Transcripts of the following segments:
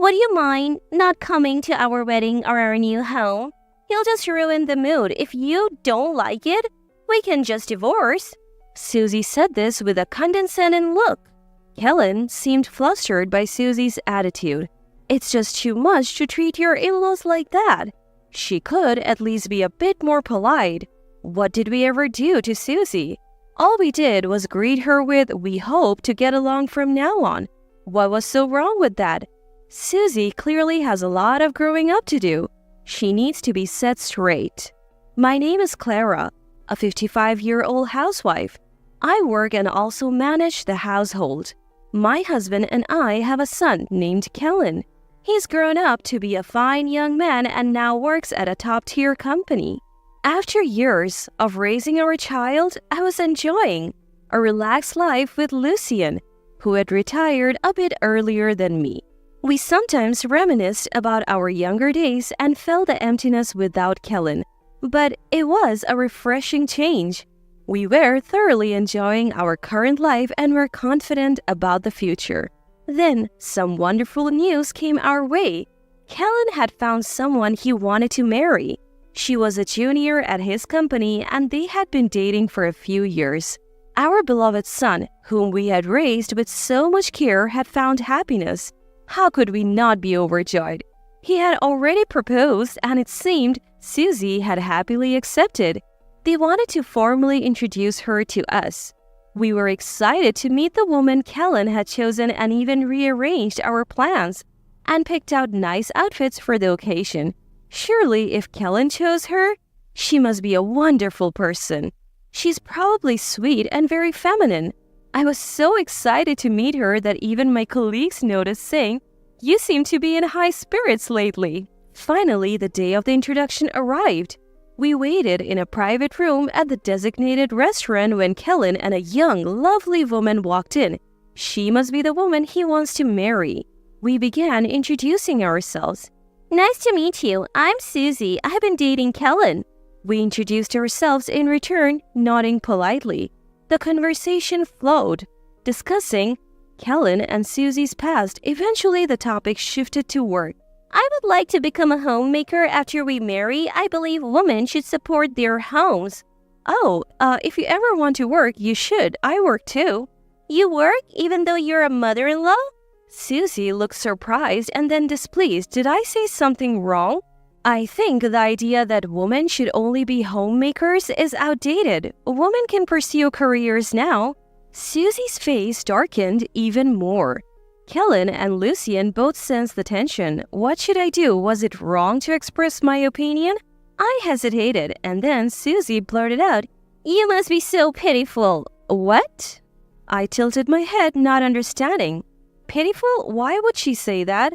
Would you mind not coming to our wedding or our new home? He'll just ruin the mood. If you don't like it, we can just divorce." Susie said this with a condescending look. Kellen seemed flustered by Susie's attitude. It's just too much to treat your in-laws like that. She could at least be a bit more polite. What did we ever do to Susie? All we did was greet her with, "We hope to get along from now on." What was so wrong with that? Susie clearly has a lot of growing up to do. She needs to be set straight. My name is Clara, a 55-year-old housewife. I work and also manage the household. My husband and I have a son named Kellen. He's grown up to be a fine young man and now works at a top-tier company. After years of raising our child, I was enjoying a relaxed life with Lucien, who had retired a bit earlier than me. We sometimes reminisced about our younger days and felt the emptiness without Kellen, but it was a refreshing change. We were thoroughly enjoying our current life and were confident about the future. Then, some wonderful news came our way. Kellen had found someone he wanted to marry. She was a junior at his company and they had been dating for a few years. Our beloved son, whom we had raised with so much care, had found happiness. How could we not be overjoyed? He had already proposed and it seemed Susie had happily accepted. They wanted to formally introduce her to us. We were excited to meet the woman Kellen had chosen and even rearranged our plans and picked out nice outfits for the occasion. Surely, if Kellen chose her, she must be a wonderful person. She's probably sweet and very feminine. I was so excited to meet her that even my colleagues noticed, saying, "You seem to be in high spirits lately." Finally, the day of the introduction arrived. We waited in a private room at the designated restaurant when Kellen and a young, lovely woman walked in. She must be the woman he wants to marry. We began introducing ourselves. "Nice to meet you. I'm Susie. I've been dating Kellen." We introduced ourselves in return, nodding politely. The conversation flowed, discussing Kellen and Susie's past. Eventually, the topic shifted to work. "I would like to become a homemaker after we marry. I believe women should support their homes." "Oh, if you ever want to work, you should. I work too." "You work even though you're a mother-in-law?" Susie looked surprised and then displeased. Did I say something wrong? I think the idea that women should only be homemakers is outdated. Women can pursue careers now. Susie's face darkened even more. Kellen and Lucien both sensed the tension. What should I do? Was it wrong to express my opinion? I hesitated, and then Susie blurted out, "You must be so pitiful." "What?" I tilted my head, not understanding. Pitiful? Why would she say that?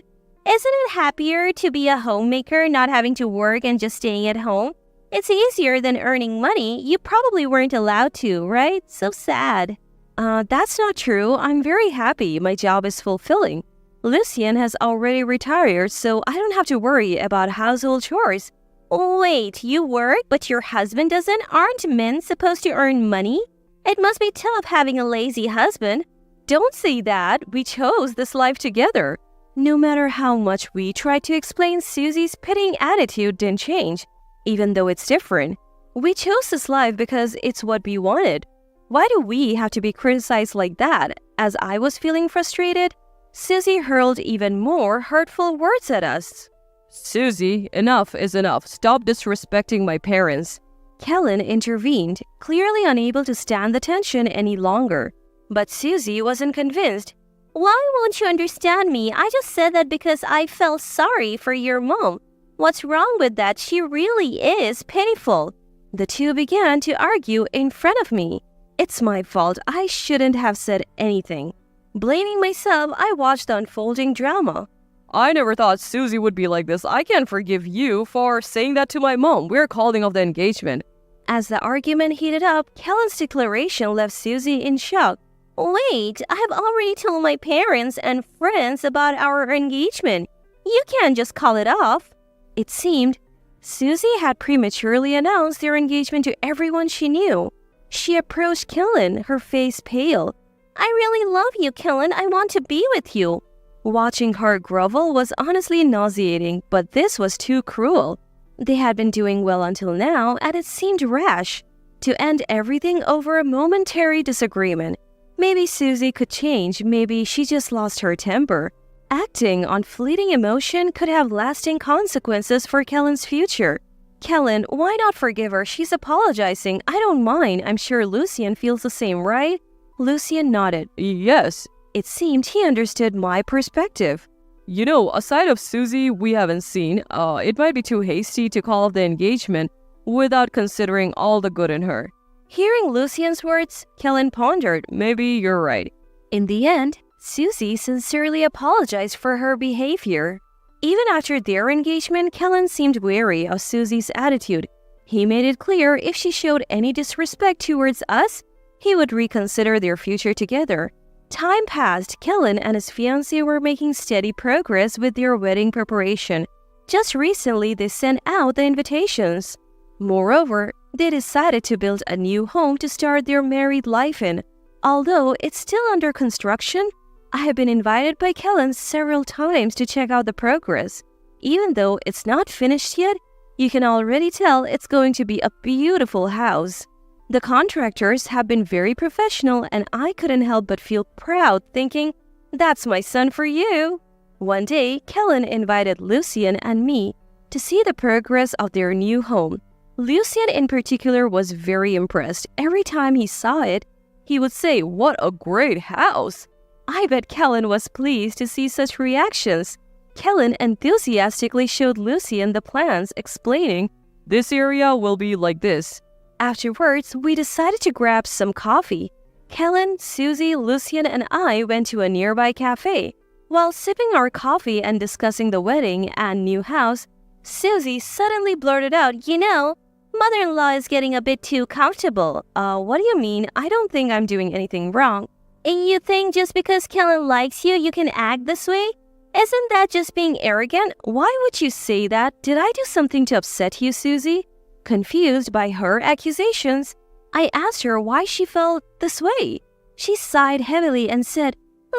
"Isn't it happier to be a homemaker, not having to work and just staying at home? It's easier than earning money. You probably weren't allowed to, right? So sad." That's not true. I'm very happy. My job is fulfilling. Lucien has already retired, so I don't have to worry about household chores. Wait, you work, but your husband doesn't? Aren't men supposed to earn money? It must be tough having a lazy husband. Don't say that. We chose this life together. No matter how much we tried to explain, Susie's pitying attitude didn't change, even though it's different. We chose this life because it's what we wanted. Why do we have to be criticized like that? As I was feeling frustrated, Susie hurled even more hurtful words at us. "Susie, enough is enough. Stop disrespecting my parents." Kellen intervened, clearly unable to stand the tension any longer. But Susie wasn't convinced. "Why won't you understand me? I just said that because I felt sorry for your mom. What's wrong with that? She really is pitiful." The two began to argue in front of me. It's my fault. I shouldn't have said anything. Blaming myself, I watched the unfolding drama. "I never thought Susie would be like this. I can't forgive you for saying that to my mom. We're calling off the engagement." As the argument heated up, Kellen's declaration left Susie in shock. "Wait, I have already told my parents and friends about our engagement. You can't just call it off." It seemed Susie had prematurely announced their engagement to everyone she knew. She approached Kellen, her face pale. "I really love you, Kellen. I want to be with you." Watching her grovel was honestly nauseating, but this was too cruel. They had been doing well until now, and it seemed rash to end everything over a momentary disagreement. Maybe Susie could change, maybe she just lost her temper. Acting on fleeting emotion could have lasting consequences for Kellen's future. Kellen, why not forgive her? She's apologizing. I don't mind. I'm sure Lucien feels the same, right? Lucien nodded. Yes. It seemed he understood my perspective. You know, aside of Susie we haven't seen, it might be too hasty to call off the engagement without considering all the good in her. Hearing Lucien's words, Kellen pondered. Maybe you're right. In the end, Susie sincerely apologized for her behavior. Even after their engagement, Kellen seemed wary of Susie's attitude. He made it clear if she showed any disrespect towards us, he would reconsider their future together. Time passed. Kellen and his fiancée were making steady progress with their wedding preparation. Just recently, they sent out the invitations. Moreover, they decided to build a new home to start their married life in. Although it's still under construction, I have been invited by Kellen several times to check out the progress. Even though it's not finished yet, you can already tell it's going to be a beautiful house. The contractors have been very professional, and I couldn't help but feel proud thinking, that's my son for you. One day, Kellen invited Lucien and me to see the progress of their new home. Lucien in particular was very impressed. Every time he saw it, he would say, "What a great house!" I bet Kellen was pleased to see such reactions. Kellen enthusiastically showed Lucien the plans, explaining, "This area will be like this." Afterwards, we decided to grab some coffee. Kellen, Susie, Lucien, and I went to a nearby cafe. While sipping our coffee and discussing the wedding and new house, Susie suddenly blurted out, "You know, mother-in-law is getting a bit too comfortable." What do you mean? I don't think I'm doing anything wrong." And you think just because Kellen likes you, you can act this way? Isn't that just being arrogant? Why would you say that? Did I do something to upset you, Susie? Confused by her accusations, I asked her why she felt this way. She sighed heavily and said,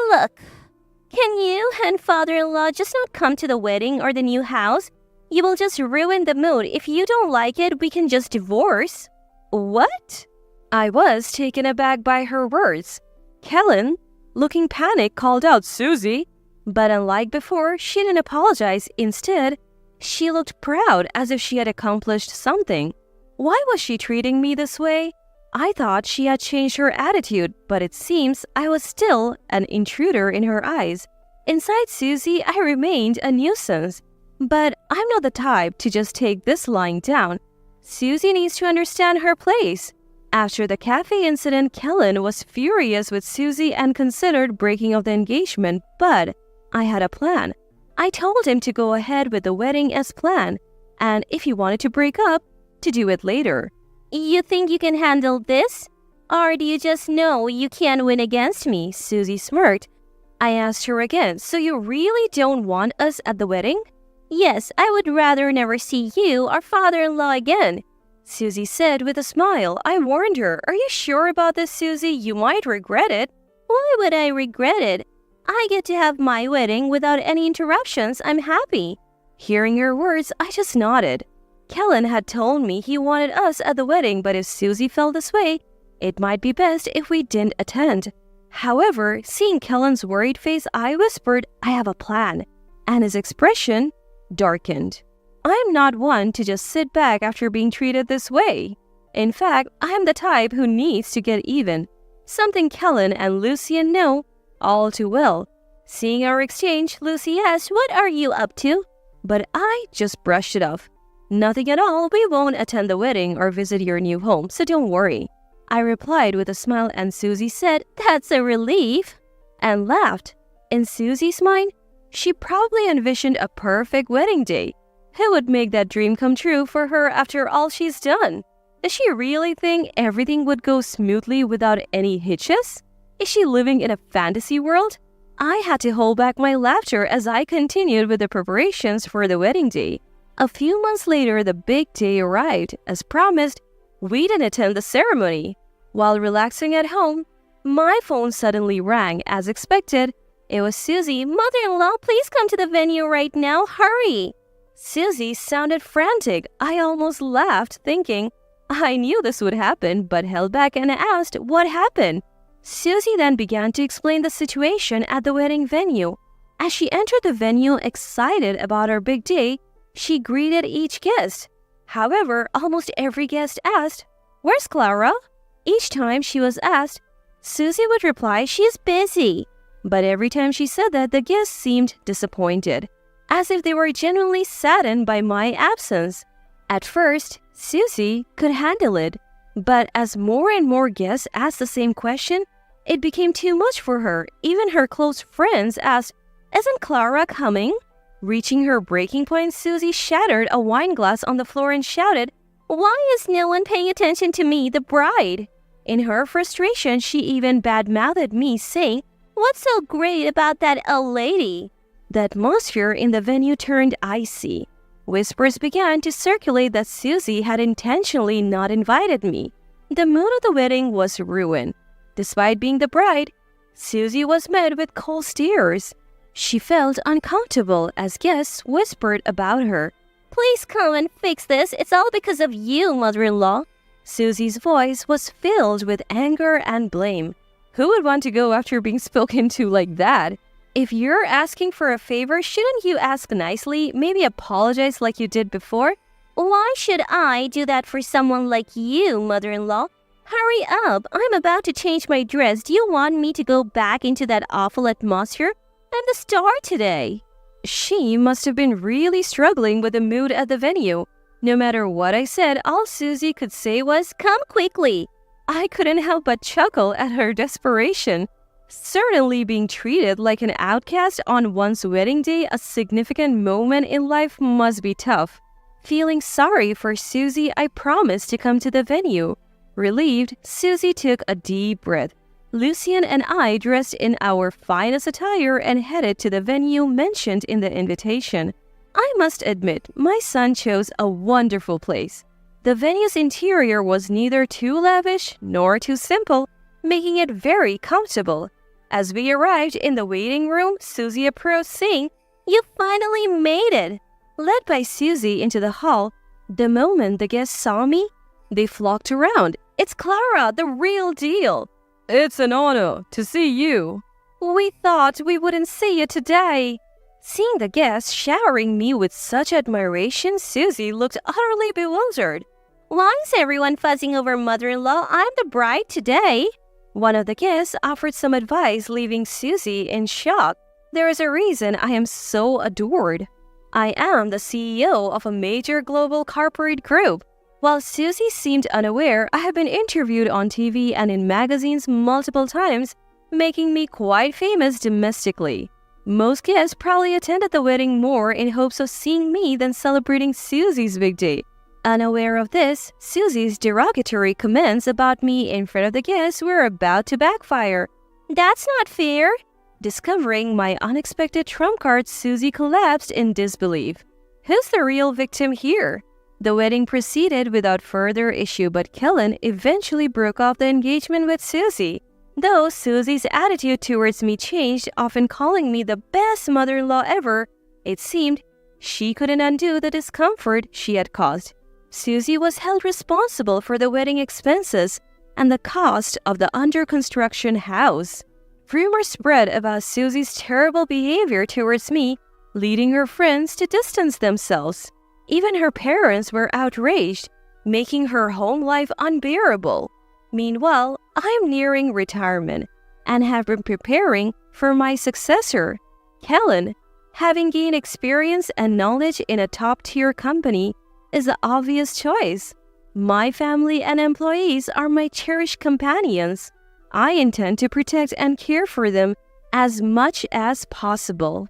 Look, can you and father-in-law just not come to the wedding or the new house? You will just ruin the mood. If you don't like it, we can just divorce. What? I was taken aback by her words. Kellen, looking panicked, called out, "Susie!" But unlike before, she didn't apologize. Instead, she looked proud as if she had accomplished something. Why was she treating me this way? I thought she had changed her attitude, but it seems I was still an intruder in her eyes. Inside Susie, I remained a nuisance. But I'm not the type to just take this lying down. Susie needs to understand her place. After the cafe incident, Kellen was furious with Susie and considered breaking off the engagement, but I had a plan. I told him to go ahead with the wedding as planned, and if he wanted to break up, to do it later. You think you can handle this? Or do you just know you can't win against me? Susie smirked. I asked her again, so you really don't want us at the wedding? Yes, I would rather never see you or father-in-law again. Susie said with a smile. I warned her, are you sure about this, Susie? You might regret it. Why would I regret it? I get to have my wedding without any interruptions. I'm happy. Hearing her words, I just nodded. Kellen had told me he wanted us at the wedding, but if Susie felt this way, it might be best if we didn't attend. However, seeing Kellen's worried face, I whispered, I have a plan, and his expression darkened. I'm not one to just sit back after being treated this way. In fact, I'm the type who needs to get even, something Kellen and Lucien know all too well. Seeing our exchange, Lucy asked, what are you up to? But I just brushed it off. Nothing at all. We won't attend the wedding or visit your new home, so don't worry. I replied with a smile, and Susie said, that's a relief, and laughed. In Susie's mind, she probably envisioned a perfect wedding day. Who would make that dream come true for her after all she's done? Does she really think everything would go smoothly without any hitches? Is she living in a fantasy world? I had to hold back my laughter as I continued with the preparations for the wedding day. A few months later, the big day arrived. As promised, we didn't attend the ceremony. While relaxing at home, my phone suddenly rang. As expected, It was Susie. Mother-in-law, please come to the venue right now. Hurry. Susie sounded frantic. I almost laughed, thinking I knew this would happen, but held back and asked what happened. Susie then began to explain the situation at the wedding venue. As she entered the venue excited about her big day, she greeted each guest. However, almost every guest asked, "Where's Clara?" Each time she was asked, Susie would reply, "She's busy." But every time she said that, the guests seemed disappointed, as if they were genuinely saddened by my absence. At first, Susie could handle it, but as more and more guests asked the same question, it became too much for her. Even her close friends asked, "Isn't Clara coming?" Reaching her breaking point, Susie shattered a wine glass on the floor and shouted, "Why is no one paying attention to me, the bride?" In her frustration, she even bad-mouthed me, saying, "What's so great about that old lady?" The atmosphere in the venue turned icy. Whispers began to circulate that Susie had intentionally not invited me. The mood of the wedding was ruined. Despite being the bride, Susie was met with cold stares. She felt uncomfortable as guests whispered about her. "Please come and fix this. It's all because of you, mother-in-law." Susie's voice was filled with anger and blame. Who would want to go after being spoken to like that? If you're asking for a favor, shouldn't you ask nicely? Maybe apologize like you did before? Why should I do that for someone like you, mother-in-law? Hurry up. I'm about to change my dress. Do you want me to go back into that awful atmosphere? I'm the star today. She must have been really struggling with the mood at the venue. No matter what I said, all Susie could say was, "Come quickly." I couldn't help but chuckle at her desperation. Certainly being treated like an outcast on one's wedding day, a significant moment in life, must be tough. Feeling sorry for Susie, I promised to come to the venue. Relieved, Susie took a deep breath. Lucien and I dressed in our finest attire and headed to the venue mentioned in the invitation. I must admit, my son chose a wonderful place. The venue's interior was neither too lavish nor too simple, making it very comfortable. As we arrived in the waiting room, Susie approached saying, "You finally made it." Led by Susie into the hall, the moment the guests saw me, they flocked around. "It's Clara, the real deal." It's an honor to see you. "We thought we wouldn't see you today." Seeing the guests showering me with such admiration, Susie looked utterly bewildered. "Why is everyone fussing over mother-in-law? I'm the bride today." One of the guests offered some advice, leaving Susie in shock. There is a reason I am so adored. I am the CEO of a major global corporate group. While Susie seemed unaware, I have been interviewed on TV and in magazines multiple times, making me quite famous domestically. Most guests probably attended the wedding more in hopes of seeing me than celebrating Susie's big day. Unaware of this, Susie's derogatory comments about me in front of the guests were about to backfire. "That's not fair." Discovering my unexpected trump card, Susie collapsed in disbelief. Who's the real victim here? The wedding proceeded without further issue, but Kellen eventually broke off the engagement with Susie. Though Susie's attitude towards me changed, often calling me the best mother-in-law ever, it seemed she couldn't undo the discomfort she had caused. Susie was held responsible for the wedding expenses and the cost of the under-construction house. Rumors spread about Susie's terrible behavior towards me, leading her friends to distance themselves. Even her parents were outraged, making her home life unbearable. Meanwhile, I am nearing retirement and have been preparing for my successor. Kellen, having gained experience and knowledge in a top-tier company, is the obvious choice. My family and employees are my cherished companions. I intend to protect and care for them as much as possible.